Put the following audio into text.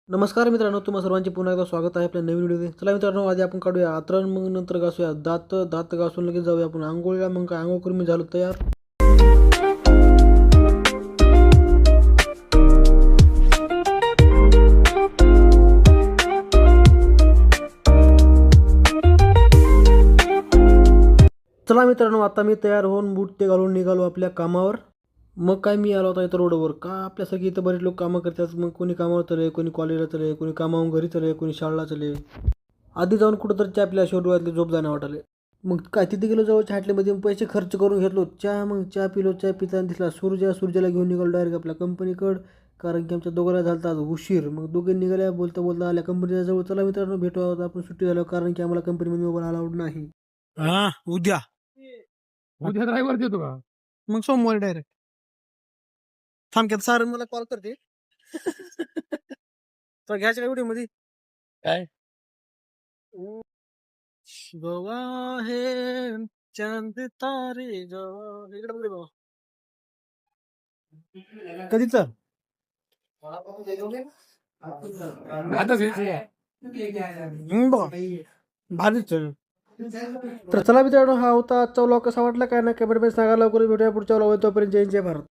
नमस्कार मित्रांनो, तुम्हा सर्वांचे पुन्हा एकदा स्वागत आहे आपल्या नवीन व्हिडिओमध्ये. चला मित्रांनो, आज आपण काढूया आतरण, मग नंतर घासूया दात. दात घासून लगेच जाऊया आपण आंघोळीला. मग काय आंघोळ करून मी झालो तयार. चला मित्रांनो, आता मी तयार होऊन बूट ते घालून निघालो आपल्या कामावर. मग काय मी आलो होता इथं रोडवर. का आपल्यासारखी इथं बरेच लोक कामं करतात. मग कोणी कामावर चले, कोणी कॉलेजला चले, कोणी कामावून घरी चले, कोणी शाळेला चले. आधी जाऊन कुठंतरी चहा आपल्या डोळ्यातले झोप जाण्या वाटाले. मग काय तिथे गेलो, जवळच्या हॉटेलमध्ये पैसे खर्च करून घेतलो चहा. मग चहा पिलो. चहा पिताना दिसला सूर्याला घेऊन निघालो डायरेक्ट आपल्या कंपनीकडं. कारण की आमच्या दोघांना झाला आज उशीर. मग दोघे निघाल्या बोलता बोलता आल्या कंपनीच्या जवळ. चला मित्रांनो, भेटू आपण सुट्टी झालो, कारण की आम्हाला कंपनीमध्ये मोबाईल अलाउड नाही. हा उद्या उद्या ड्रायव्हर देतो का? मग सोमवारी डायरेक्ट थांबक्यात सर मला कॉल करते. तर घ्यायच्या काय व्हिडिओ मध्ये काय? गोवा है चांद तारे गोवा. इकडे बघ रे बाबा. कधीच आताच भारीच. तर चला मित्रांनो, हा होता आजचा व्लॉग. कसा वाटला काय ना कमेंटमध्ये सांगा. लवकर भेटूया पुढच्या व्लॉग. तोपर्यंत जय जय भारत.